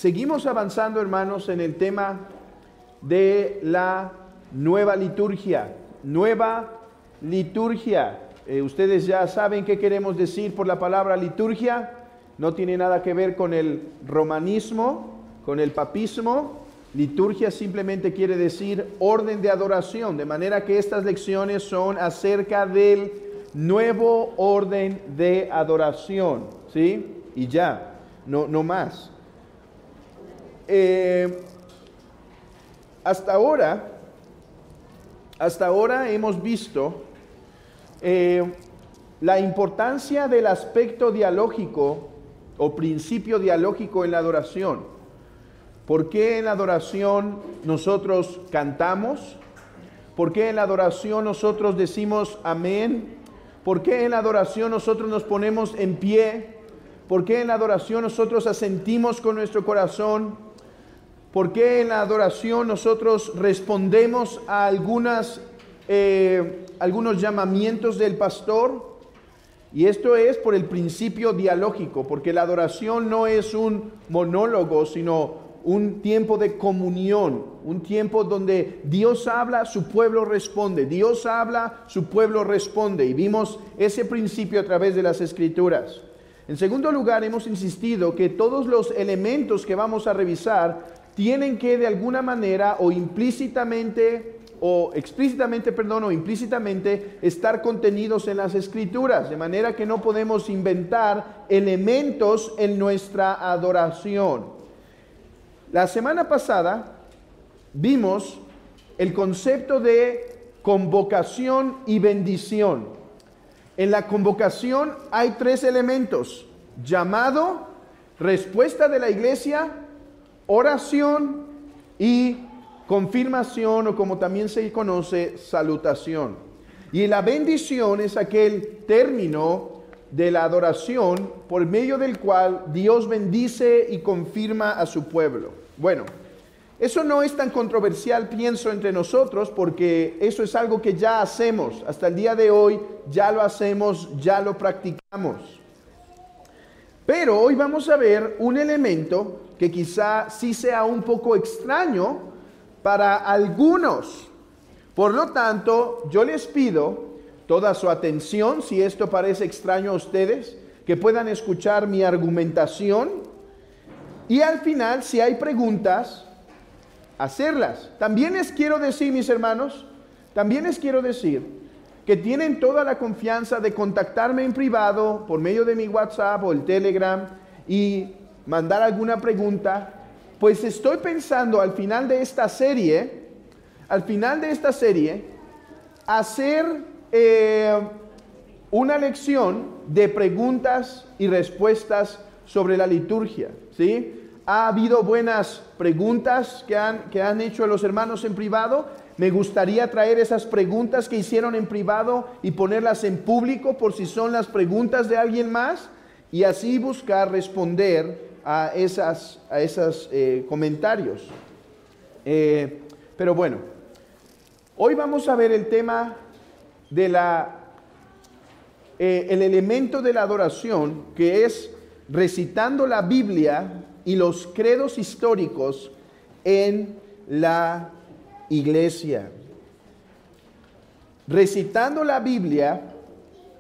Seguimos avanzando, hermanos, en el tema de la nueva liturgia. Nueva liturgia. Ustedes ya saben qué queremos decir por la palabra liturgia. No tiene nada que ver con el romanismo, con el papismo. Liturgia simplemente quiere decir orden de adoración, de manera que estas lecciones son acerca del nuevo orden de adoración, ¿sí? Y ya, no más. Hasta ahora hemos visto la importancia del aspecto dialógico o principio dialógico en la adoración. ¿Por qué en la adoración nosotros cantamos? ¿Por qué en la adoración nosotros decimos amén? ¿Por qué en la adoración nosotros nos ponemos en pie? ¿Por qué en la adoración nosotros asentimos con nuestro corazón? ¿Por qué en la adoración nosotros respondemos a algunos llamamientos del pastor? Y esto es por el principio dialógico, porque la adoración no es un monólogo, sino un tiempo de comunión, un tiempo donde Dios habla, su pueblo responde, Dios habla, su pueblo responde, y vimos ese principio a través de las Escrituras. En segundo lugar, hemos insistido que todos los elementos que vamos a revisar tienen que de alguna manera o implícitamente o implícitamente estar contenidos en las Escrituras, de manera que no podemos inventar elementos en nuestra adoración. La semana pasada vimos el concepto de convocación y bendición. En la convocación hay tres elementos: llamado, respuesta de la iglesia, oración y confirmación, o como también se conoce, salutación. Y la bendición es aquel término de la adoración por medio del cual Dios bendice y confirma a su pueblo. Bueno, eso no es tan controversial, pienso, entre nosotros, porque eso es algo que ya hacemos. Hasta el día de hoy ya lo hacemos, ya lo practicamos. Pero hoy vamos a ver un elemento que quizá sí sea un poco extraño para algunos. Por lo tanto, yo les pido toda su atención, si esto parece extraño a ustedes, que puedan escuchar mi argumentación y al final, si hay preguntas, hacerlas. También les quiero decir, mis hermanos, que tienen toda la confianza de contactarme en privado por medio de mi WhatsApp o el Telegram y mandar alguna pregunta, pues estoy pensando al final de esta serie, hacer una lección de preguntas y respuestas sobre la liturgia, ¿sí? Ha habido buenas preguntas que han hecho los hermanos en privado. Me gustaría traer esas preguntas que hicieron en privado y ponerlas en público por si son las preguntas de alguien más, y así buscar responder a esos comentarios. Pero bueno, hoy vamos a ver el tema de el elemento de la adoración, que es recitando la Biblia y los credos históricos en la iglesia. Recitando la Biblia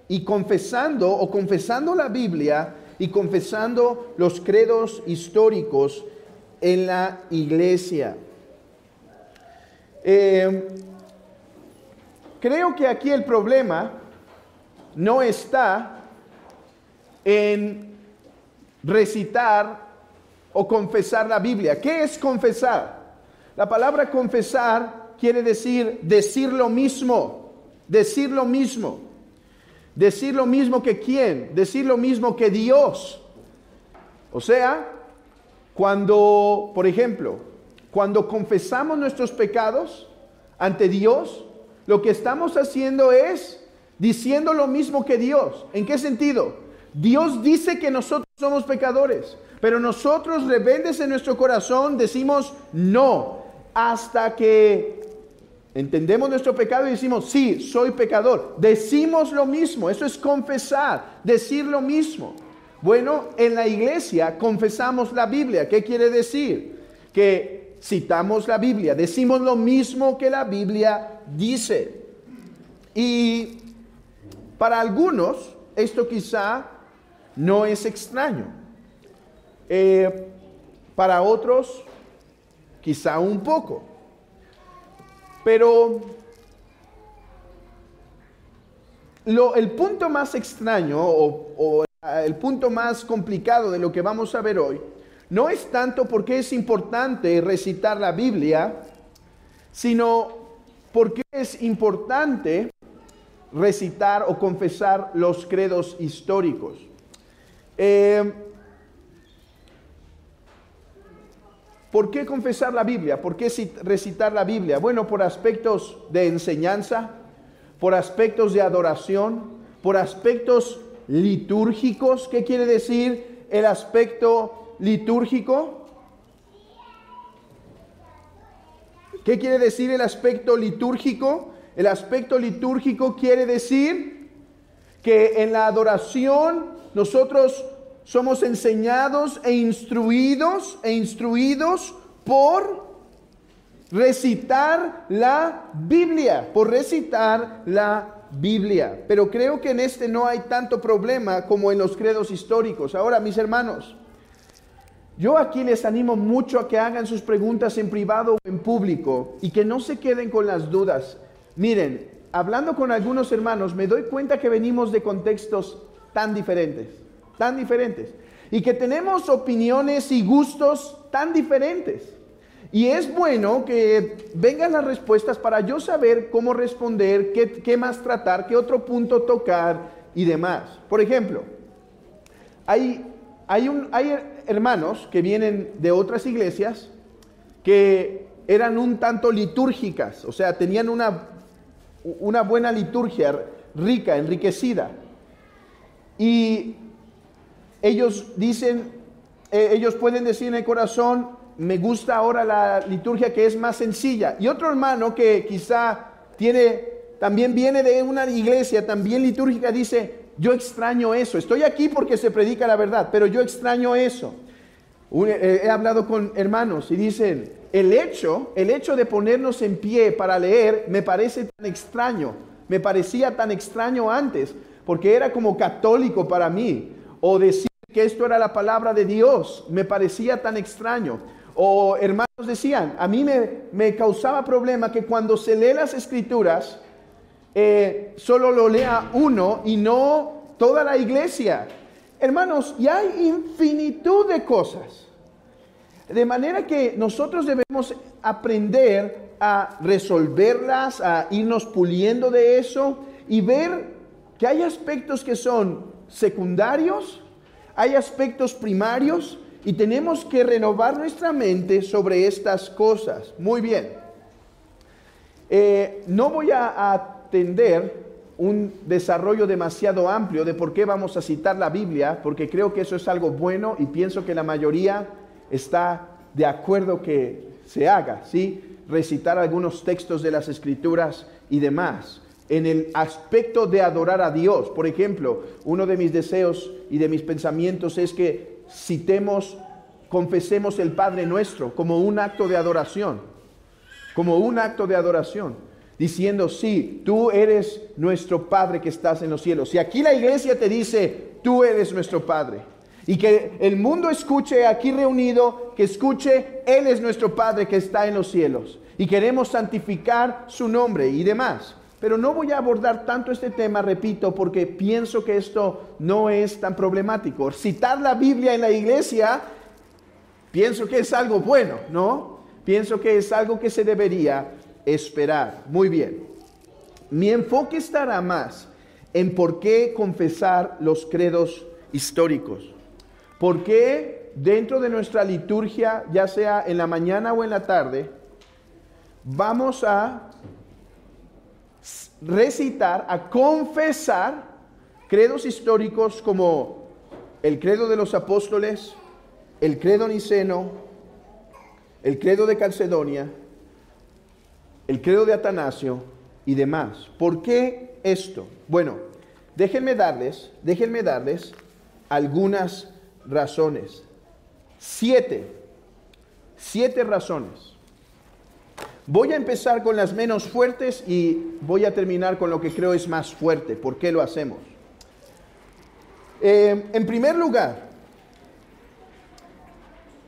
y confesando la Biblia y confesando los credos históricos en la iglesia. Creo que aquí el problema no está en recitar o confesar la Biblia. ¿Qué es confesar? La palabra confesar quiere decir lo mismo. Decir lo mismo. Decir lo mismo que ¿quién? Decir lo mismo que Dios. O sea, por ejemplo, cuando confesamos nuestros pecados ante Dios, lo que estamos haciendo es diciendo lo mismo que Dios. ¿En qué sentido? Dios dice que nosotros somos pecadores, pero nosotros, rebeldes en nuestro corazón, decimos no, hasta que entendemos nuestro pecado y decimos, sí, soy pecador. Decimos lo mismo, eso es confesar, decir lo mismo. Bueno, en la iglesia confesamos la Biblia. ¿Qué quiere decir? Que citamos la Biblia, decimos lo mismo que la Biblia dice. Y para algunos esto quizá no es extraño. Para otros quizá un poco. Pero el punto más extraño o el punto más complicado de lo que vamos a ver hoy no es tanto porque es importante recitar la Biblia, sino porque es importante recitar o confesar los credos históricos. ¿Por qué confesar la Biblia? ¿Por qué recitar la Biblia? Bueno, por aspectos de enseñanza, por aspectos de adoración, por aspectos litúrgicos. ¿Qué quiere decir el aspecto litúrgico? ¿Qué quiere decir el aspecto litúrgico? El aspecto litúrgico quiere decir que en la adoración nosotros somos enseñados e instruidos por recitar la Biblia, Pero creo que en este no hay tanto problema como en los credos históricos. Ahora, mis hermanos, yo aquí les animo mucho a que hagan sus preguntas en privado o en público y que no se queden con las dudas. Miren, hablando con algunos hermanos, me doy cuenta que venimos de contextos tan diferentes, y que tenemos opiniones y gustos tan diferentes. Y es bueno que vengan las respuestas para yo saber cómo responder, qué más tratar, qué otro punto tocar y demás. Por ejemplo, hay hermanos que vienen de otras iglesias que eran un tanto litúrgicas, o sea, tenían una buena liturgia, rica, enriquecida. Y ellos pueden decir en el corazón, me gusta ahora la liturgia que es más sencilla. Y otro hermano que quizá también viene de una iglesia también litúrgica, dice, yo extraño eso. Estoy aquí porque se predica la verdad, pero yo extraño eso. He hablado con hermanos y dicen, el hecho de ponernos en pie para leer me parece tan extraño. Me parecía tan extraño antes, porque era como católico para mí. O decir que esto era la palabra de Dios, me parecía tan extraño. O hermanos decían, a mí me causaba problema que cuando se lee las escrituras, solo lo lea uno y no toda la iglesia. Hermanos, y hay infinitud de cosas. De manera que nosotros debemos aprender a resolverlas, a irnos puliendo de eso y ver que hay aspectos que son secundarios, hay aspectos primarios y tenemos que renovar nuestra mente sobre estas cosas. Muy bien. No voy a atender un desarrollo demasiado amplio de por qué vamos a citar la Biblia, porque creo que eso es algo bueno y pienso que la mayoría está de acuerdo que se haga, ¿sí? Recitar algunos textos de las Escrituras y demás. En el aspecto de adorar a Dios, por ejemplo, uno de mis deseos y de mis pensamientos es que confesemos el Padre Nuestro como un acto de adoración, diciendo, sí, tú eres nuestro Padre que estás en los cielos. Y aquí la iglesia te dice, tú eres nuestro Padre. Y que el mundo escuche aquí reunido, que escuche, Él es nuestro Padre que está en los cielos. Y queremos santificar su nombre y demás. Pero no voy a abordar tanto este tema, repito, porque pienso que esto no es tan problemático. Citar la Biblia en la iglesia, pienso que es algo bueno, ¿no? Pienso que es algo que se debería esperar. Muy bien. Mi enfoque estará más en por qué confesar los credos históricos. ¿Por qué dentro de nuestra liturgia, ya sea en la mañana o en la tarde, vamos a recitar, a confesar credos históricos como el credo de los apóstoles, el credo niceno, el credo de Calcedonia, el credo de Atanasio y demás? ¿Por qué esto? Bueno, déjenme darles algunas razones. 7 razones. Voy a empezar con las menos fuertes y voy a terminar con lo que creo es más fuerte. ¿Por qué lo hacemos? En primer lugar,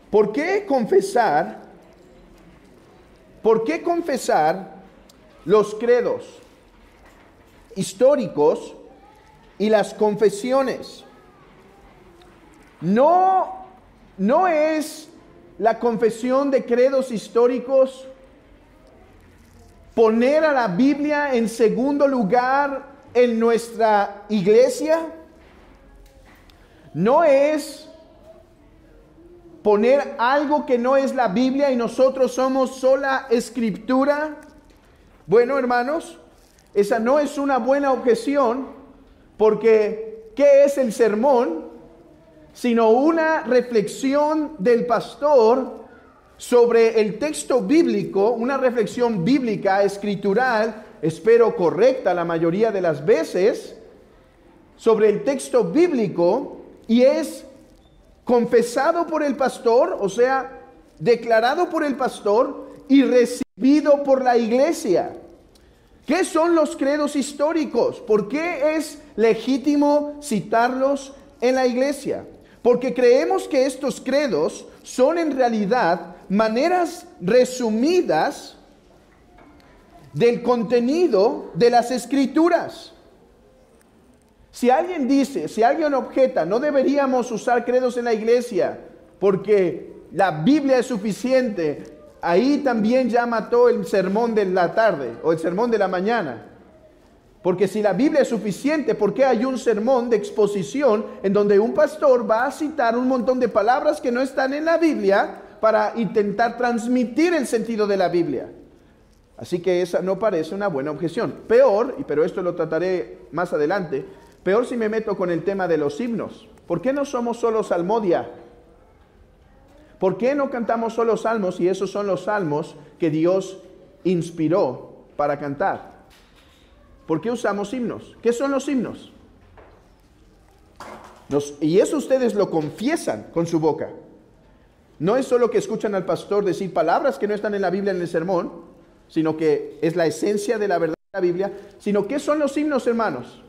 ¿por qué confesar los credos históricos y las confesiones? No es la confesión de credos históricos poner a la Biblia en segundo lugar en nuestra iglesia. No es poner algo que no es la Biblia y nosotros somos sola escritura. Bueno, hermanos, esa no es una buena objeción, porque ¿qué es el sermón? Sino una reflexión del pastor sobre el texto bíblico, una reflexión bíblica, escritural, espero correcta la mayoría de las veces, sobre el texto bíblico, y es confesado por el pastor, o sea, declarado por el pastor y recibido por la iglesia. ¿Qué son los credos históricos? ¿Por qué es legítimo citarlos en la iglesia? Porque creemos que estos credos son en realidad maneras resumidas del contenido de las escrituras. Si alguien objeta, no deberíamos usar credos en la iglesia porque la Biblia es suficiente, ahí también ya mató el sermón de la tarde o el sermón de la mañana. Porque si la Biblia es suficiente, ¿por qué hay un sermón de exposición en donde un pastor va a citar un montón de palabras que no están en la Biblia para intentar transmitir el sentido de la Biblia? Así que esa no parece una buena objeción. Peor, pero esto lo trataré más adelante, peor si me meto con el tema de los himnos. ¿Por qué no somos solo salmodia? ¿Por qué no cantamos solo salmos y esos son los salmos que Dios inspiró para cantar? ¿Por qué usamos himnos? ¿Qué son los himnos? Y eso ustedes lo confiesan con su boca. No es solo que escuchan al pastor decir palabras que no están en la Biblia en el sermón, sino que es la esencia de la verdad de la Biblia. Sino, ¿qué son los himnos, hermanos?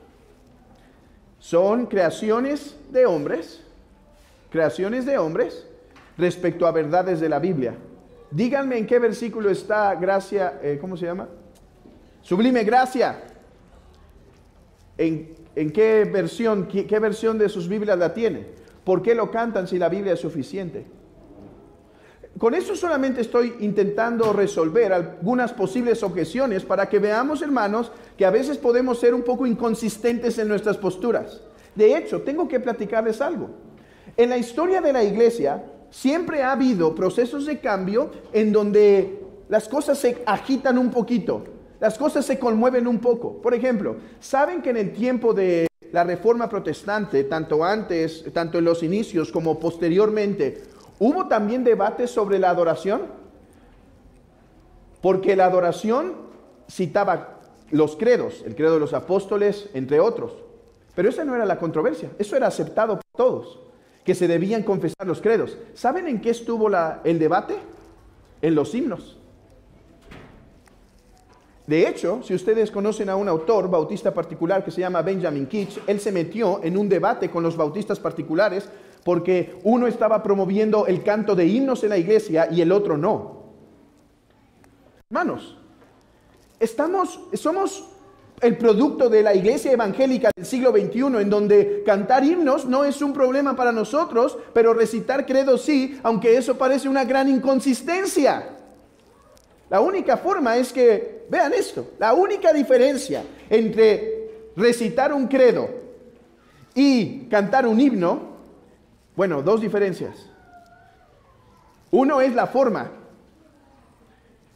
Son creaciones de hombres respecto a verdades de la Biblia. Díganme en qué versículo está gracia, ¿cómo se llama? Sublime gracia. ¿En qué versión de sus Biblias la tiene? ¿Por qué lo cantan si la Biblia es suficiente? Con eso solamente estoy intentando resolver algunas posibles objeciones para que veamos, hermanos, que a veces podemos ser un poco inconsistentes en nuestras posturas. De hecho, tengo que platicarles algo. En la historia de la iglesia siempre ha habido procesos de cambio en donde las cosas se agitan un poquito. Las cosas se conmueven un poco. Por ejemplo, ¿saben que en el tiempo de la Reforma Protestante, tanto en los inicios como posteriormente, hubo también debates sobre la adoración? Porque la adoración citaba los credos, el credo de los apóstoles, entre otros. Pero esa no era la controversia, eso era aceptado por todos, que se debían confesar los credos. ¿Saben en qué estuvo el debate? En los himnos. De hecho, si ustedes conocen a un autor bautista particular que se llama Benjamin Keach, él se metió en un debate con los bautistas particulares porque uno estaba promoviendo el canto de himnos en la iglesia y el otro no. Hermanos, somos el producto de la iglesia evangélica del siglo XXI, en donde cantar himnos no es un problema para nosotros, pero recitar credos sí, aunque eso parece una gran inconsistencia. La única forma es que, vean esto, la única diferencia entre recitar un credo y cantar un himno, bueno, dos diferencias. Uno es la forma.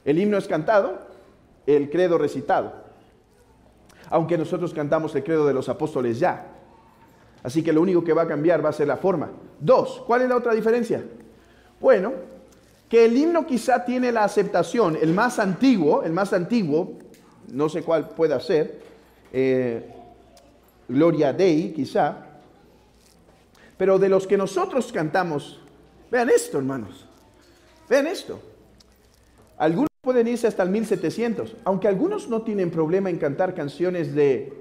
El himno es cantado, el credo recitado. Aunque nosotros cantamos el credo de los apóstoles ya. Así que lo único que va a cambiar va a ser la forma. Dos, ¿cuál es la otra diferencia? Bueno, que el himno quizá tiene la aceptación, el más antiguo, no sé cuál pueda ser, Gloria Dei quizá, Pero de los que nosotros cantamos, vean esto, hermanos. Vean esto. Algunos pueden irse hasta el 1700, aunque algunos no tienen problema en cantar canciones de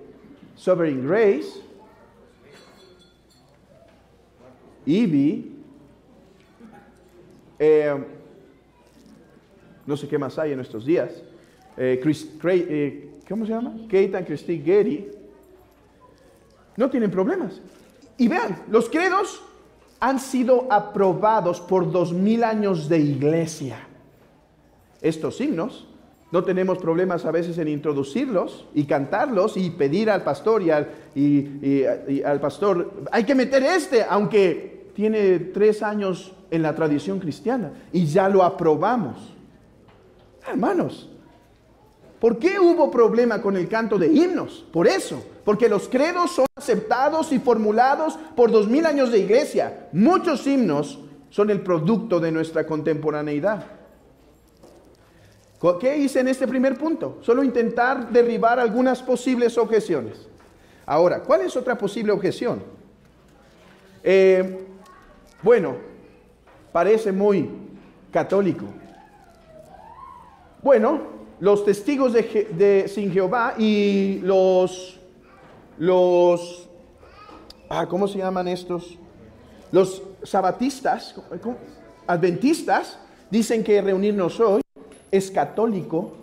Sovereign Grace, Ivy, no sé qué más hay en nuestros días, ¿cómo se llama? Kate and Christine Getty, no tienen problemas. Y vean, los credos han sido aprobados por 2000 años de iglesia. Estos himnos, no tenemos problemas a veces en introducirlos y cantarlos y pedir al pastor y al pastor, hay que meter aunque tiene 3 años en la tradición cristiana y ya lo aprobamos. Hermanos, ¿por qué hubo problema con el canto de himnos? Por eso, porque los credos son aceptados y formulados por 2000 años de iglesia. Muchos himnos son el producto de nuestra contemporaneidad. ¿Qué hice en este primer punto? Solo intentar derribar algunas posibles objeciones. Ahora, ¿cuál es otra posible objeción? Bueno, parece muy católico. Bueno, los testigos de sin Jehová y ¿cómo se llaman estos? Los sabatistas, adventistas, dicen que reunirnos hoy es católico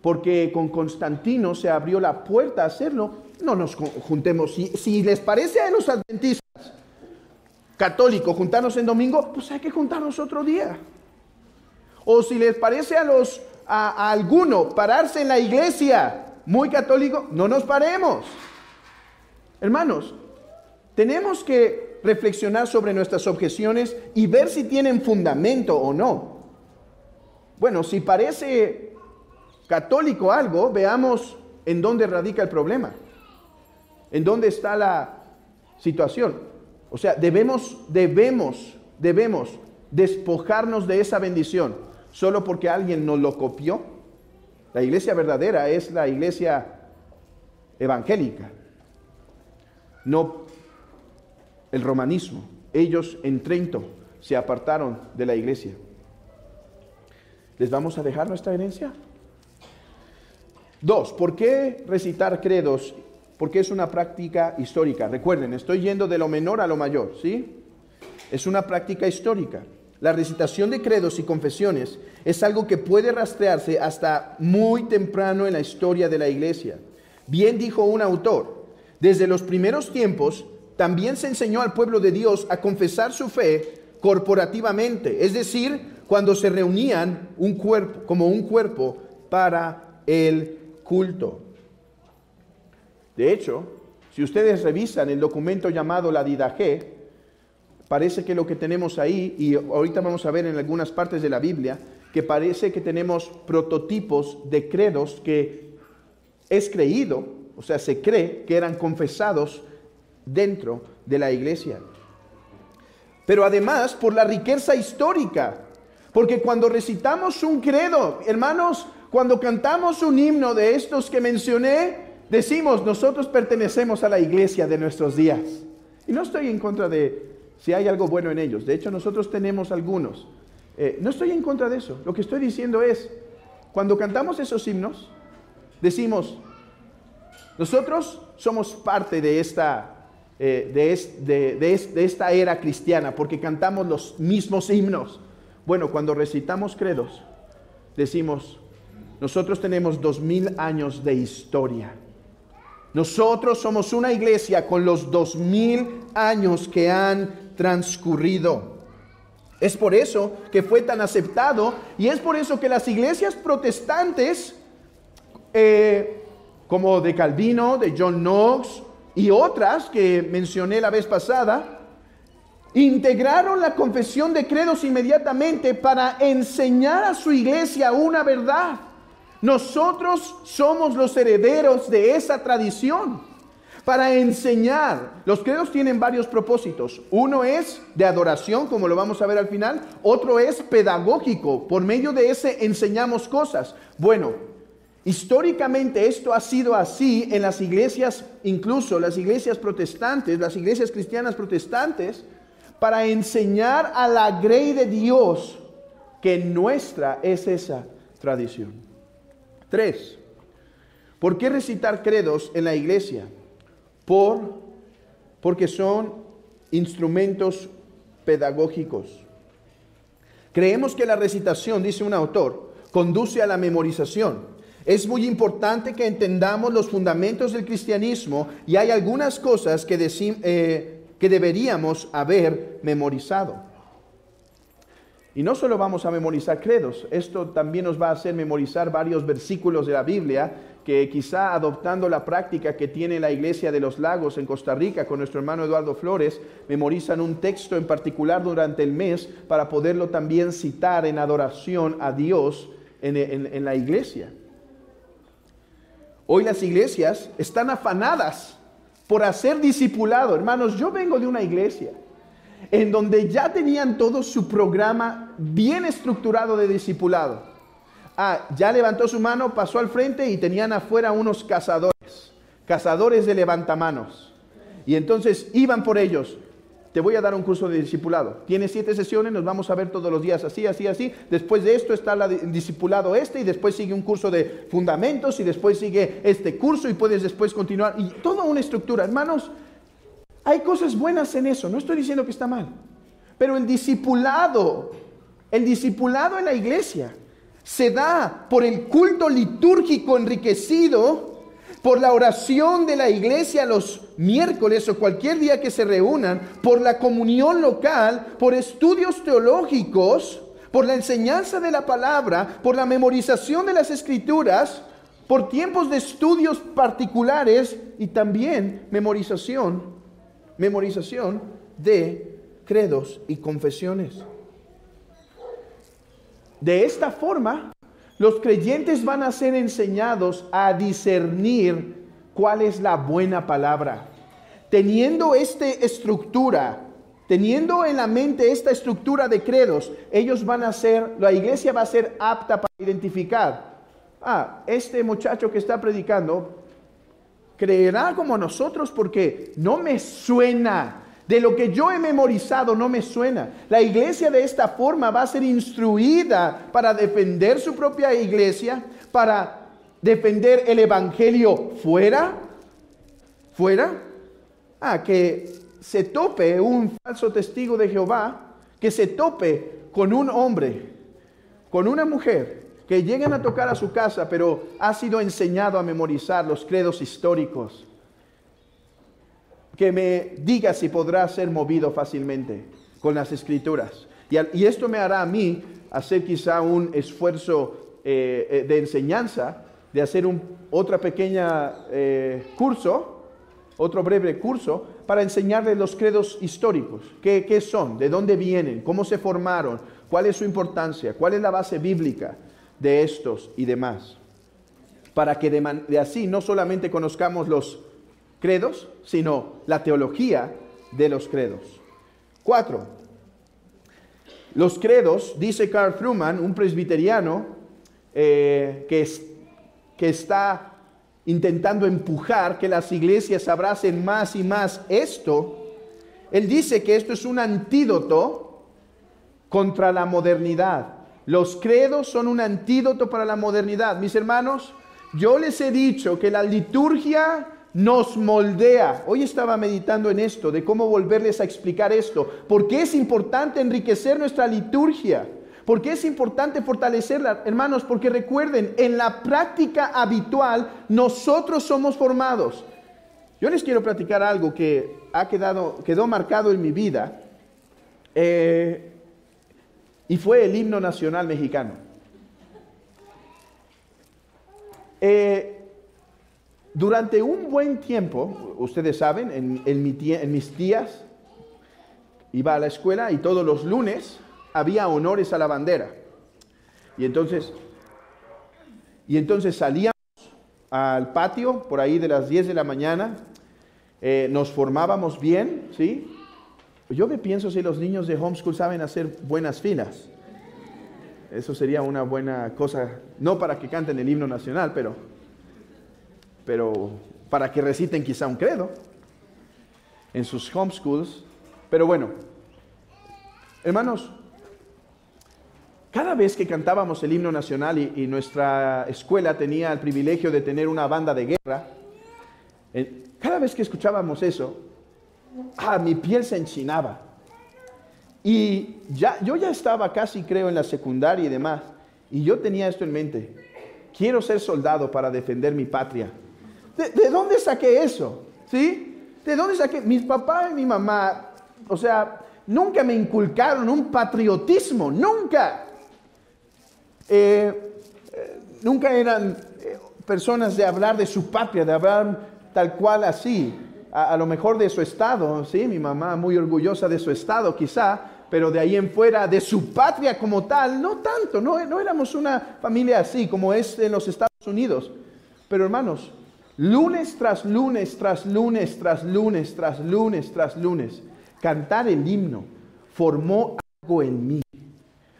porque con Constantino se abrió la puerta a hacerlo. No nos juntemos. Si les parece a los adventistas católico juntarnos en domingo, pues hay que juntarnos otro día. O si les parece a alguno pararse en la iglesia muy católico, no nos paremos. Hermanos, tenemos que reflexionar sobre nuestras objeciones y ver si tienen fundamento o no. Bueno, si parece católico algo, veamos en dónde radica el problema. En dónde está la situación. O sea, debemos despojarnos de esa bendición solo porque alguien nos lo copió. La iglesia verdadera es la iglesia evangélica, no el romanismo. Ellos en Trento se apartaron de la iglesia. ¿Les vamos a dejar nuestra herencia? 2. ¿Por qué recitar credos? Porque es una práctica histórica. Recuerden, estoy yendo de lo menor a lo mayor, ¿sí? Es una práctica histórica. La recitación de credos y confesiones es algo que puede rastrearse hasta muy temprano en la historia de la iglesia. Bien dijo un autor, desde los primeros tiempos también se enseñó al pueblo de Dios a confesar su fe corporativamente, es decir, cuando se reunían como un cuerpo para el culto. De hecho, si ustedes revisan el documento llamado la Didaché, parece que lo que tenemos ahí, y ahorita vamos a ver en algunas partes de la Biblia, que parece que tenemos prototipos de credos que es creído, o sea, se cree que eran confesados dentro de la iglesia. Pero además, por la riqueza histórica, porque cuando recitamos un credo, hermanos, cuando cantamos un himno de estos que mencioné, decimos, nosotros pertenecemos a la iglesia de nuestros días. Y no estoy en contra de si hay algo bueno en ellos. De hecho, nosotros tenemos algunos. No estoy en contra de eso. Lo que estoy diciendo es, cuando cantamos esos himnos, decimos, nosotros somos parte de esta era cristiana, porque cantamos los mismos himnos. Bueno, cuando recitamos credos, decimos, nosotros tenemos 2000 años de historia. Nosotros somos una iglesia con los 2000 años que han transcurrido. Es por eso que fue tan aceptado y es por eso que las iglesias protestantes, como de Calvino, de John Knox y otras que mencioné la vez pasada, integraron la confesión de credos inmediatamente para enseñar a su iglesia una verdad. Nosotros somos los herederos de esa tradición. Para enseñar, los credos tienen varios propósitos. Uno es de adoración, como lo vamos a ver al final. Otro es pedagógico, por medio de ese enseñamos cosas. Bueno, Históricamente esto ha sido así en las iglesias, incluso las iglesias protestantes, las iglesias cristianas protestantes, para enseñar a la grey de Dios que nuestra es esa tradición. 3. ¿Por qué recitar credos en la iglesia? Porque son instrumentos pedagógicos. Creemos que la recitación, dice un autor, conduce a la memorización. Es muy importante que entendamos los fundamentos del cristianismo y hay algunas cosas que deberíamos haber memorizado. Y no solo vamos a memorizar credos, esto también nos va a hacer memorizar varios versículos de la Biblia que quizá adoptando la práctica que tiene la Iglesia de los Lagos en Costa Rica con nuestro hermano Eduardo Flores, memorizan un texto en particular durante el mes para poderlo también citar en adoración a Dios en la iglesia. Hoy las iglesias están afanadas por hacer discipulado. Hermanos, yo vengo de una iglesia en donde ya tenían todo su programa bien estructurado de discipulado. Ya levantó su mano, pasó al frente y tenían afuera unos cazadores de levantamanos. Y entonces iban por ellos. Te voy a dar un curso de discipulado. Tienes 7 sesiones, nos vamos a ver todos los días así, así, así. Después de esto está el discipulado y después sigue un curso de fundamentos y después sigue este curso y puedes después continuar. Y toda una estructura. Hermanos, hay cosas buenas en eso, no estoy diciendo que está mal. Pero el discipulado en la iglesia se da por el culto litúrgico enriquecido, por la oración de la iglesia los miércoles o cualquier día que se reúnan, por la comunión local, por estudios teológicos, por la enseñanza de la palabra, por la memorización de las escrituras, por tiempos de estudios particulares y también memorización de credos y confesiones. De esta forma, los creyentes van a ser enseñados a discernir cuál es la buena palabra. Teniendo teniendo en la mente esta estructura de credos, la iglesia va a ser apta para identificar. Este muchacho que está predicando, ¿creerá como nosotros? Porque no me suena. De lo que yo he memorizado no me suena. La iglesia de esta forma va a ser instruida para defender su propia iglesia, para defender el evangelio fuera. Que se tope un falso testigo de Jehová, que se tope con un hombre, con una mujer, que lleguen a tocar a su casa, pero ha sido enseñado a memorizar los credos históricos. Que me diga si podrá ser movido fácilmente con las escrituras. Y esto me hará a mí hacer quizá un esfuerzo de enseñanza, de hacer otra pequeña otro breve curso, para enseñarles los credos históricos. ¿Qué son? ¿De dónde vienen? ¿Cómo se formaron? ¿Cuál es su importancia? ¿Cuál es la base bíblica de estos y demás? Para que de así no solamente conozcamos los credos, sino la teología de los credos. 4. Los credos, dice Carl Trueman, un presbiteriano que está intentando empujar que las iglesias abracen más y más esto. Él dice que esto es un antídoto contra la modernidad. Los credos son un antídoto para la modernidad. Mis hermanos, yo les he dicho que la liturgia nos moldea. Hoy estaba meditando en esto, de cómo volverles a explicar esto. ¿Por qué es importante enriquecer nuestra liturgia? ¿Por qué es importante fortalecerla? Hermanos, porque recuerden, en la práctica habitual nosotros somos formados. Yo les quiero platicar algo que quedó marcado en mi vida, y fue el himno nacional mexicano. Durante un buen tiempo, ustedes saben, en mis días iba a la escuela y todos los lunes había honores a la bandera. Y entonces salíamos al patio por ahí de las 10 de la mañana, nos formábamos bien, ¿sí? Yo me pienso si los niños de homeschool saben hacer buenas filas. Eso sería una buena cosa, no para que canten el himno nacional, pero para que reciten quizá un credo en sus homeschools. Pero bueno, hermanos, cada vez que cantábamos el himno nacional y nuestra escuela tenía el privilegio de tener una banda de guerra, cada vez que escuchábamos eso, mi piel se enchinaba. Y yo ya estaba casi, creo, en la secundaria y demás, y yo tenía esto en mente: quiero ser soldado para defender mi patria. ¿De dónde saqué eso? ¿Sí? ¿De dónde saqué? Mis papás y mi mamá, o sea, nunca me inculcaron un patriotismo, nunca. Nunca eran personas de hablar de su patria, de hablar tal cual así. A lo mejor de su estado, ¿sí? Mi mamá muy orgullosa de su estado quizá, pero de ahí en fuera, de su patria como tal, no tanto, no éramos una familia así como es en los Estados Unidos. Pero hermanos, lunes tras lunes, tras lunes, tras lunes, tras lunes, tras lunes, cantar el himno formó algo en mí.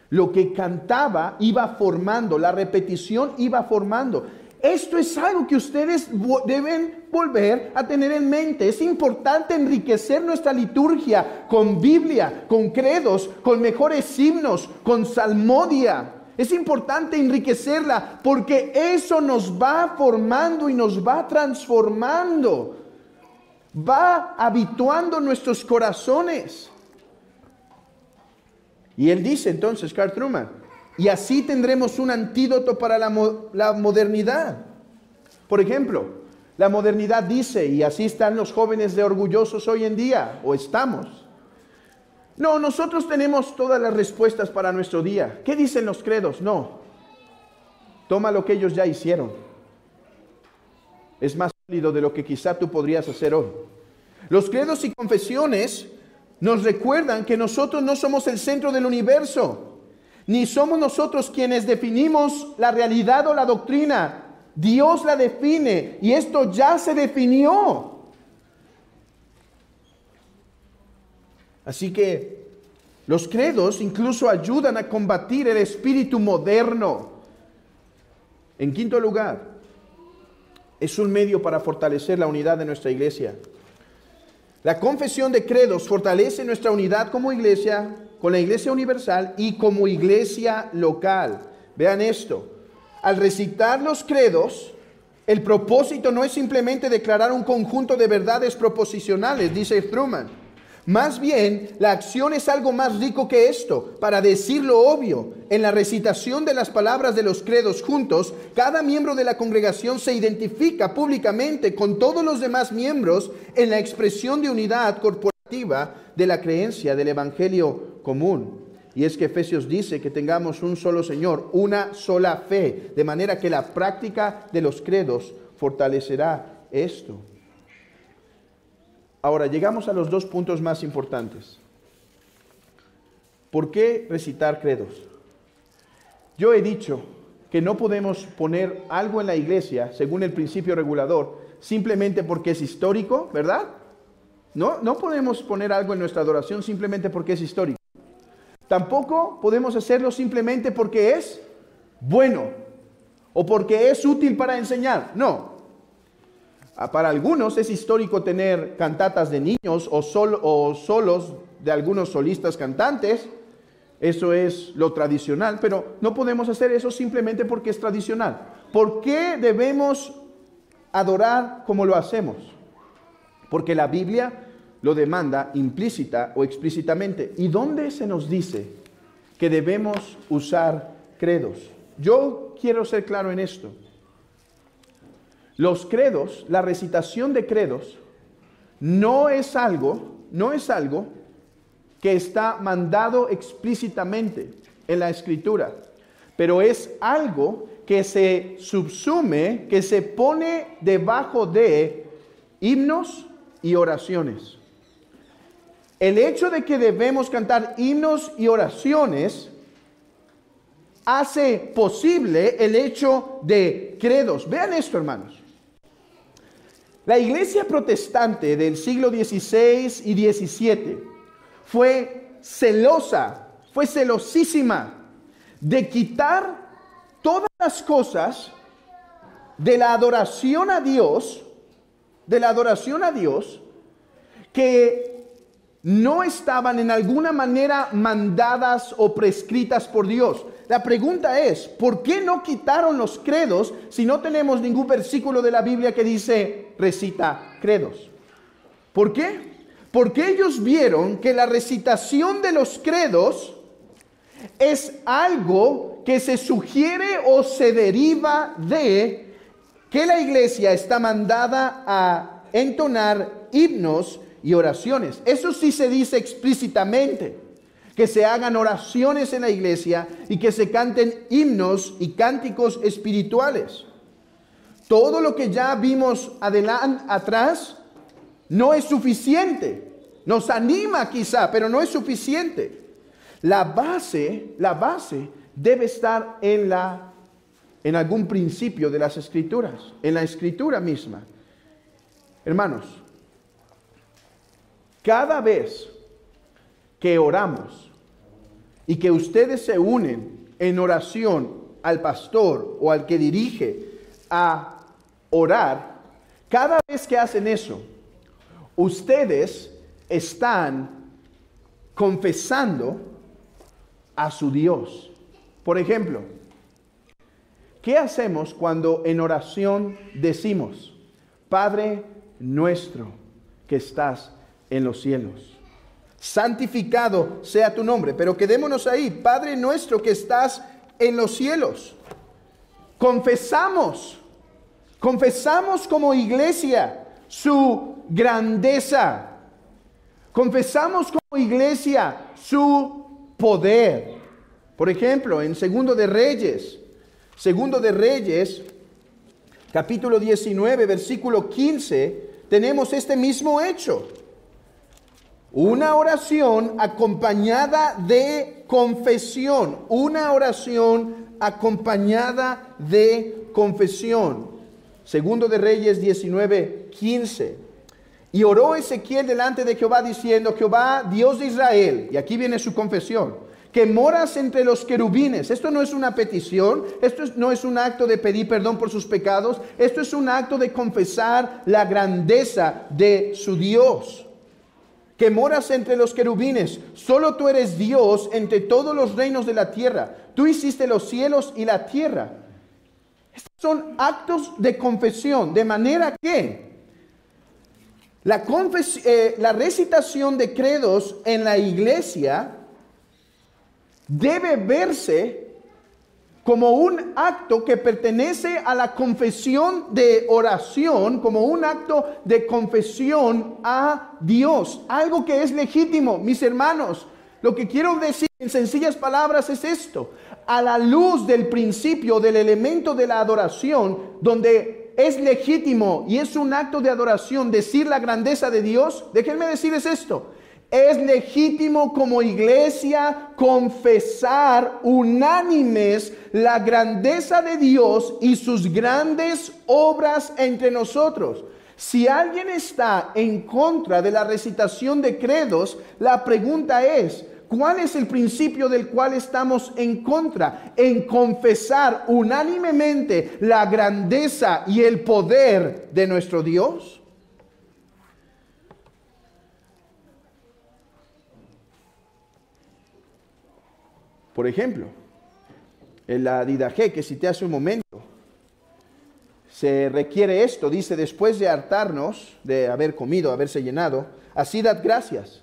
Lo que cantaba iba formando, la repetición iba formando. Esto es algo que ustedes deben volver a tener en mente. Es importante enriquecer nuestra liturgia con Biblia, con credos, con mejores himnos, con salmodia. Es importante enriquecerla porque eso nos va formando y nos va transformando. Va habituando nuestros corazones. Y él dice entonces, Carl Trueman, y así tendremos un antídoto para la modernidad. Por ejemplo, la modernidad dice, y así están los jóvenes de orgullosos hoy en día, o estamos: no, nosotros tenemos todas las respuestas para nuestro día. ¿Qué dicen los credos? No, toma lo que ellos ya hicieron. Es más sólido de lo que quizá tú podrías hacer hoy. Los credos y confesiones nos recuerdan que nosotros no somos el centro del universo. Ni somos nosotros quienes definimos la realidad o la doctrina. Dios la define y esto ya se definió. Así que los credos incluso ayudan a combatir el espíritu moderno. En quinto lugar, es un medio para fortalecer la unidad de nuestra iglesia. La confesión de credos fortalece nuestra unidad como iglesia, con la iglesia universal y como iglesia local. Vean esto: al recitar los credos, el propósito no es simplemente declarar un conjunto de verdades proposicionales, dice Trueman. Más bien, la acción es algo más rico que esto. Para decir lo obvio, en la recitación de las palabras de los credos juntos, cada miembro de la congregación se identifica públicamente con todos los demás miembros en la expresión de unidad corporativa de la creencia del evangelio común. Y es que Efesios dice que tengamos un solo Señor, una sola fe, de manera que la práctica de los credos fortalecerá esto. Ahora, llegamos a los dos puntos más importantes. ¿Por qué recitar credos? Yo he dicho que no podemos poner algo en la iglesia, según el principio regulador, simplemente porque es histórico, ¿verdad? No podemos poner algo en nuestra adoración simplemente porque es histórico. Tampoco podemos hacerlo simplemente porque es bueno o porque es útil para enseñar. No. Para algunos es histórico tener cantatas de niños o solos de algunos solistas cantantes. Eso es lo tradicional, pero no podemos hacer eso simplemente porque es tradicional. ¿Por qué debemos adorar como lo hacemos? Porque la Biblia lo demanda implícita o explícitamente. ¿Y dónde se nos dice que debemos usar credos? Yo quiero ser claro en esto. Los credos, la recitación de credos, no es algo que está mandado explícitamente en la Escritura, pero es algo que se subsume, que se pone debajo de himnos y oraciones. El hecho de que debemos cantar himnos y oraciones hace posible el hecho de credos. Vean esto, hermanos. La iglesia protestante del siglo XVI y XVII fue celosísima de quitar todas las cosas de la adoración a Dios, que no estaban en alguna manera mandadas o prescritas por Dios. La pregunta es, ¿por qué no quitaron los credos si no tenemos ningún versículo de la Biblia que dice recita credos? ¿Por qué? Porque ellos vieron que la recitación de los credos es algo que se sugiere o se deriva de que la iglesia está mandada a entonar himnos y oraciones. Eso sí se dice explícitamente, que se hagan oraciones en la iglesia y que se canten himnos y cánticos espirituales. Todo lo que ya vimos atrás no es suficiente. Nos anima quizá, pero no es suficiente. La base debe estar en algún principio de las Escrituras, en la Escritura misma. Hermanos, cada vez que oramos y que ustedes se unen en oración al pastor o al que dirige a orar, cada vez que hacen eso, ustedes están confesando a su Dios. Por ejemplo, ¿qué hacemos cuando en oración decimos, Padre nuestro que estás en los cielos, santificado sea tu nombre? Pero quedémonos ahí, Padre nuestro que estás en los cielos. Confesamos como iglesia su grandeza. Confesamos como iglesia su poder. Por ejemplo, en Segundo de Reyes, capítulo 19, versículo 15, tenemos este mismo hecho. Una oración acompañada de confesión. Una oración acompañada de confesión. Segundo de Reyes 19, 15. Y oró Ezequiel delante de Jehová diciendo, Jehová, Dios de Israel, y aquí viene su confesión, que moras entre los querubines. Esto no es una petición, no es un acto de pedir perdón por sus pecados, esto es un acto de confesar la grandeza de su Dios. Que moras entre los querubines, solo tú eres Dios entre todos los reinos de la tierra. Tú hiciste los cielos y la tierra. Estos son actos de confesión, de manera que la recitación de credos en la iglesia debe verse como un acto que pertenece a la confesión de oración, como un acto de confesión a Dios, algo que es legítimo. Mis hermanos, lo que quiero decir en sencillas palabras es esto: a la luz del principio, del elemento de la adoración, donde es legítimo y es un acto de adoración decir la grandeza de Dios, déjenme decirles esto: es legítimo como iglesia confesar unánimes la grandeza de Dios y sus grandes obras entre nosotros. Si alguien está en contra de la recitación de credos, la pregunta es, ¿cuál es el principio del cual estamos en contra? En confesar unánimemente la grandeza y el poder de nuestro Dios. Por ejemplo, en la didaje que cité hace un momento, se requiere esto, dice, después de hartarnos, de haber comido, haberse llenado, así dad gracias.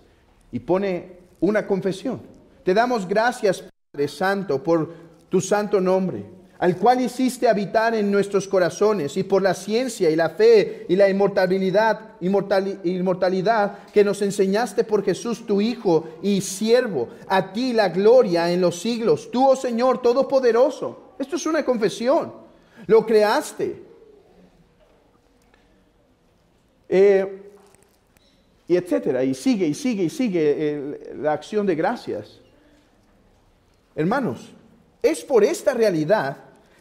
Y pone una confesión. Te damos gracias, Padre Santo, por tu santo nombre, al cual hiciste habitar en nuestros corazones, y por la ciencia y la fe y la inmortalidad que nos enseñaste por Jesús tu Hijo y siervo. A ti la gloria en los siglos, tú, oh Señor Todopoderoso. Esto es una confesión. Lo creaste. Y etcétera, y sigue la acción de gracias. Hermanos, es por esta realidad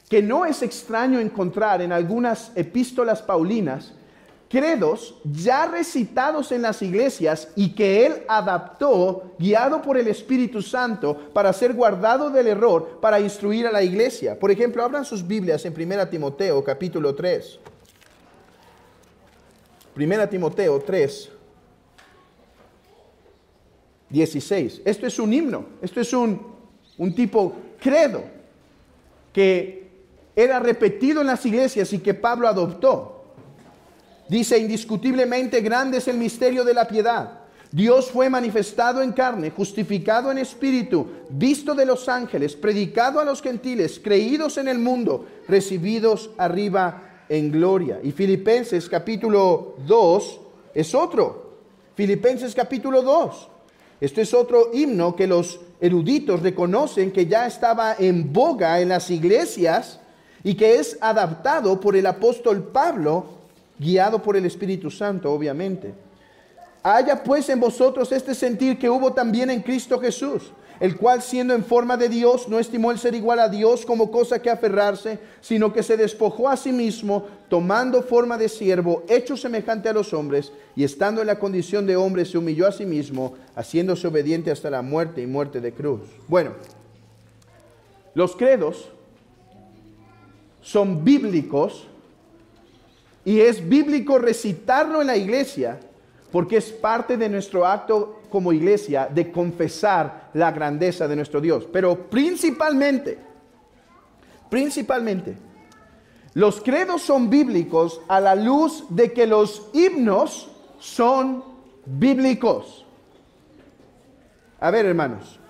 que no es extraño encontrar en algunas epístolas paulinas credos ya recitados en las iglesias y que Él adaptó, guiado por el Espíritu Santo, para ser guardado del error, para instruir a la iglesia. Por ejemplo, abran sus Biblias en 1 Timoteo, capítulo 3. 1 Timoteo 3, 16. Esto es un himno, esto es un tipo credo que era repetido en las iglesias y que Pablo adoptó. Dice: indiscutiblemente grande es el misterio de la piedad. Dios fue manifestado en carne, justificado en espíritu, visto de los ángeles, predicado a los gentiles, creídos en el mundo, recibidos arriba en gloria. Y Filipenses capítulo 2 es otro. Filipenses capítulo 2. Esto es otro himno que los eruditos reconocen que ya estaba en boga en las iglesias y que es adaptado por el apóstol Pablo, guiado por el Espíritu Santo, obviamente. Haya pues en vosotros este sentir que hubo también en Cristo Jesús, el cual siendo en forma de Dios, no estimó el ser igual a Dios como cosa que aferrarse, sino que se despojó a sí mismo, tomando forma de siervo, hecho semejante a los hombres, y estando en la condición de hombre, se humilló a sí mismo, haciéndose obediente hasta la muerte y muerte de cruz. Bueno, los credos son bíblicos, y es bíblico recitarlo en la iglesia porque es parte de nuestro acto como iglesia de confesar la grandeza de nuestro Dios. Pero principalmente, los credos son bíblicos a la luz de que los himnos son bíblicos. A ver, hermanos,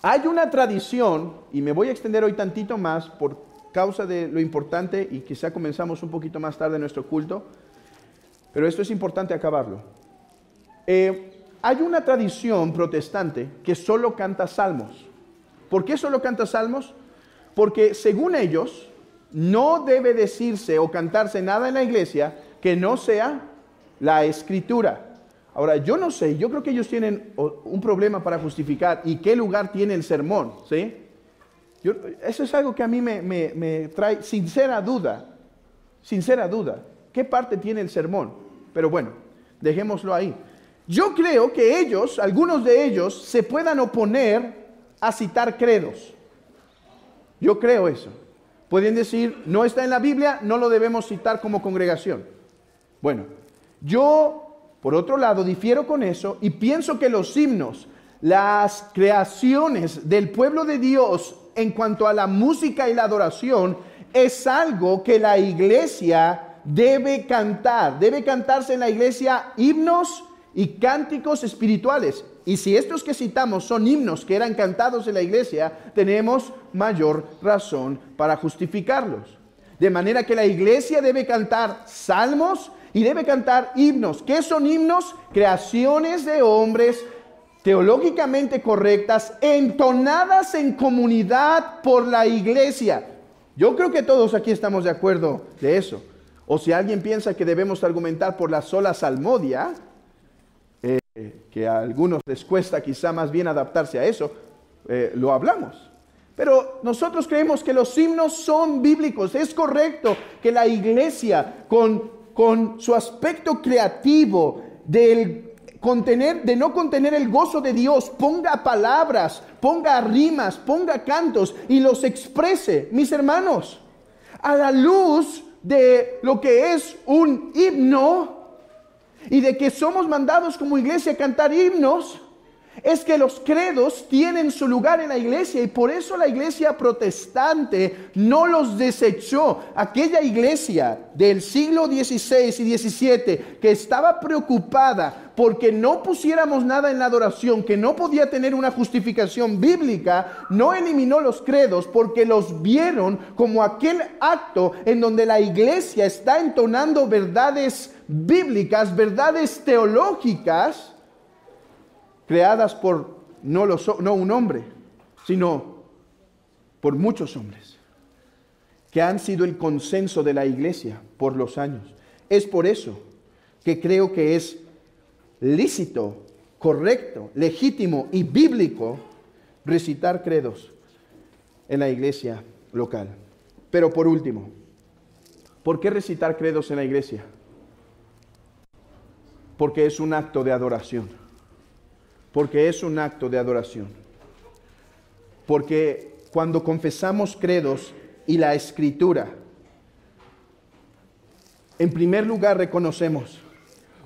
hay una tradición, y me voy a extender hoy tantito más por causa de lo importante, y quizá comenzamos un poquito más tarde nuestro culto, pero esto es importante acabarlo. Hay una tradición protestante que solo canta salmos. ¿Por qué solo canta salmos? Porque según ellos no debe decirse o cantarse nada en la iglesia que no sea la escritura. Ahora, yo no sé, yo creo que ellos tienen un problema para justificar y qué lugar tiene el sermón, ¿sí? Eso es algo que a mí me trae sincera duda. ¿Qué parte tiene el sermón? Pero bueno, dejémoslo ahí. Yo creo que ellos, algunos de ellos, se puedan oponer a citar credos. Yo creo eso. Pueden decir, no está en la Biblia, no lo debemos citar como congregación. Bueno, yo, por otro lado, difiero con eso y pienso que los himnos, las creaciones del pueblo de Dios en cuanto a la música y la adoración, es algo que la iglesia debe cantar. Debe cantarse en la iglesia himnos y cánticos espirituales. Y si estos que citamos son himnos que eran cantados en la iglesia, tenemos mayor razón para justificarlos. De manera que la iglesia debe cantar salmos y debe cantar himnos. ¿Qué son himnos? Creaciones de hombres teológicamente correctas, entonadas en comunidad por la iglesia. Yo creo que todos aquí estamos de acuerdo de eso. O si alguien piensa que debemos argumentar por la sola salmodia, que a algunos les cuesta quizá más bien adaptarse a eso, lo hablamos. Pero nosotros creemos que los himnos son bíblicos. Es correcto que la iglesia, con su aspecto creativo de no contener el gozo de Dios, ponga palabras, ponga rimas, ponga cantos y los exprese, mis hermanos, a la luz de lo que es un himno y de que somos mandados como iglesia a cantar himnos. Es que los credos tienen su lugar en la iglesia y por eso la iglesia protestante no los desechó. Aquella iglesia del siglo XVI y XVII que estaba preocupada porque no pusiéramos nada en la adoración, que no podía tener una justificación bíblica, no eliminó los credos porque los vieron como aquel acto en donde la iglesia está entonando verdades bíblicas, verdades teológicas, creadas por no un hombre, sino por muchos hombres, que han sido el consenso de la iglesia por los años. Es por eso que creo que es lícito, correcto, legítimo y bíblico recitar credos en la iglesia local. Pero por último, ¿por qué recitar credos en la iglesia? Porque es un acto de adoración. Porque es un acto de adoración. Porque cuando confesamos credos y la Escritura, en primer lugar reconocemos,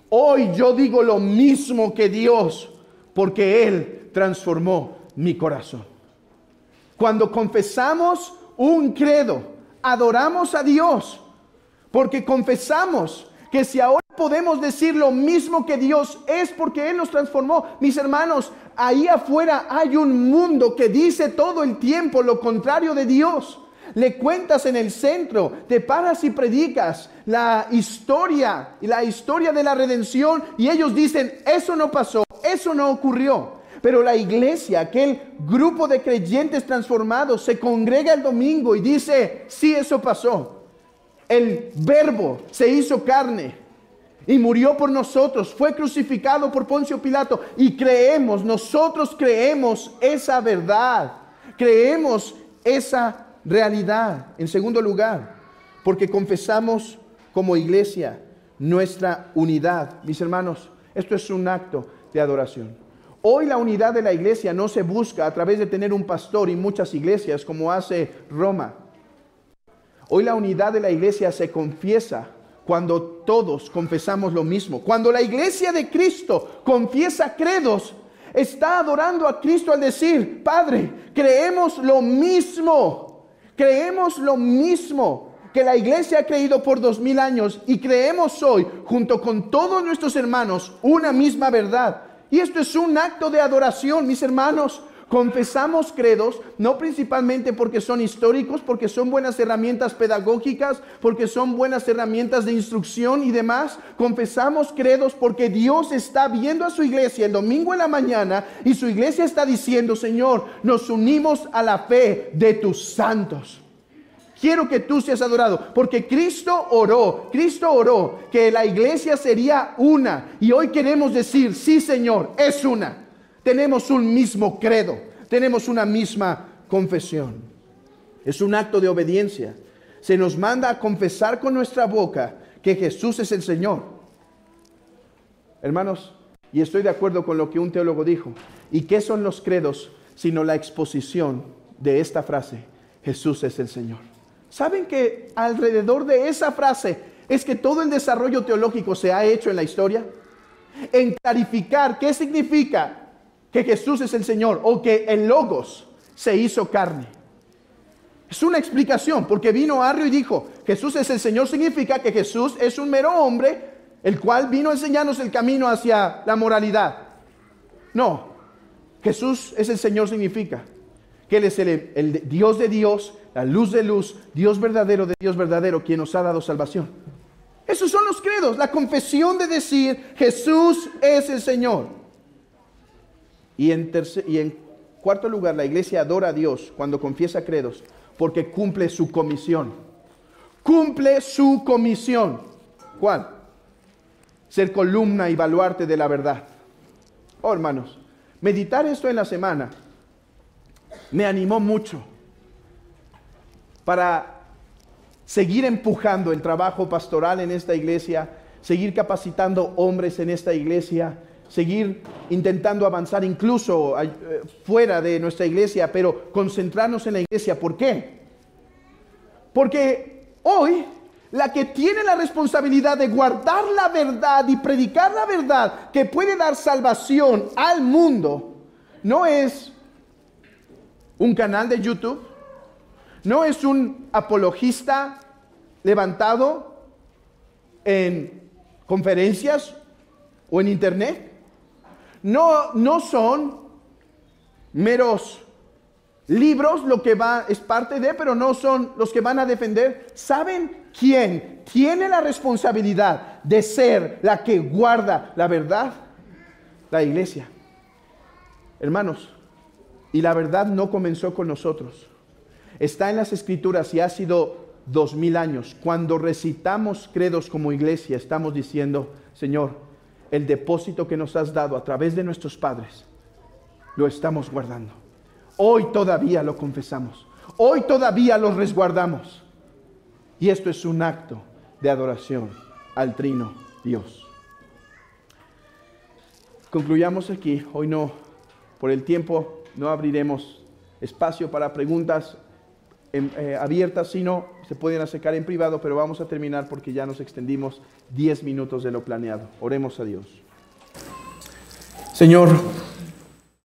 hoy yo digo lo mismo que Dios, porque Él transformó mi corazón. Cuando confesamos un credo, adoramos a Dios, porque confesamos que si ahora podemos decir lo mismo que Dios, es porque Él nos transformó. Mis hermanos, ahí afuera hay un mundo que dice todo el tiempo lo contrario de Dios. Le cuentas en el centro, te paras y predicas la historia de la redención, y ellos dicen, eso no pasó, eso no ocurrió. Pero la iglesia, aquel grupo de creyentes transformados, se congrega el domingo y dice, sí, eso pasó. El Verbo se hizo carne y murió por nosotros, fue crucificado por Poncio Pilato, y nosotros creemos esa verdad, creemos esa realidad. En segundo lugar, porque confesamos como iglesia nuestra unidad. Mis hermanos, esto es un acto de adoración. Hoy la unidad de la iglesia no se busca a través de tener un pastor y muchas iglesias como hace Roma. Hoy la unidad de la iglesia se confiesa cuando todos confesamos lo mismo. Cuando la iglesia de Cristo confiesa credos, está adorando a Cristo al decir, Padre, creemos lo mismo que la iglesia ha creído por 2000 años, y creemos hoy, junto con todos nuestros hermanos, una misma verdad. Y esto es un acto de adoración, mis hermanos. Confesamos credos, no principalmente porque son históricos, porque son buenas herramientas pedagógicas, porque son buenas herramientas de instrucción y demás. Confesamos credos porque Dios está viendo a su iglesia el domingo en la mañana, y su iglesia está diciendo, Señor, nos unimos a la fe de tus santos. Quiero que tú seas adorado, porque Cristo oró que la iglesia sería una, y hoy queremos decir, sí, Señor, es una. Tenemos un mismo credo, tenemos una misma confesión. Es un acto de obediencia. Se nos manda a confesar con nuestra boca que Jesús es el Señor. Hermanos, y estoy de acuerdo con lo que un teólogo dijo. ¿Y qué son los credos sino la exposición de esta frase? Jesús es el Señor. ¿Saben que alrededor de esa frase es que todo el desarrollo teológico se ha hecho en la historia? En clarificar qué significa que Jesús es el Señor, o que el Logos se hizo carne. Es una explicación, porque vino Arrio y dijo, Jesús es el Señor, significa que Jesús es un mero hombre, el cual vino a enseñarnos el camino hacia la moralidad. No, Jesús es el Señor significa que Él es el Dios de Dios, la luz de luz, Dios verdadero de Dios verdadero, quien nos ha dado salvación. Esos son los credos, la confesión de decir, Jesús es el Señor. Y en cuarto lugar, la iglesia adora a Dios cuando confiesa credos, porque cumple su comisión. Cumple su comisión. ¿Cuál? Ser columna y baluarte de la verdad. Oh, hermanos, meditar esto en la semana me animó mucho para seguir empujando el trabajo pastoral en esta iglesia, seguir capacitando hombres en esta iglesia, seguir intentando avanzar incluso fuera de nuestra iglesia, pero concentrarnos en la iglesia. ¿Por qué? Porque hoy la que tiene la responsabilidad de guardar la verdad y predicar la verdad que puede dar salvación al mundo, no es un canal de YouTube, no es un apologista levantado en conferencias o en internet. No son meros libros lo que es parte de, pero no son los que van a defender. ¿Saben quién tiene la responsabilidad de ser la que guarda la verdad? La iglesia. Hermanos, y la verdad no comenzó con nosotros. Está en las Escrituras y ha sido 2000 años. Cuando recitamos credos como iglesia, estamos diciendo, Señor, el depósito que nos has dado a través de nuestros padres, lo estamos guardando. Hoy todavía lo confesamos. Hoy todavía lo resguardamos. Y esto es un acto de adoración al Trino Dios. concluyamos aquí. Hoy no, por el tiempo, no abriremos espacio para preguntas abiertas, sino se pueden acercar en privado, pero vamos a terminar porque ya nos extendimos 10 minutos de lo planeado. Oremos a Dios. Señor,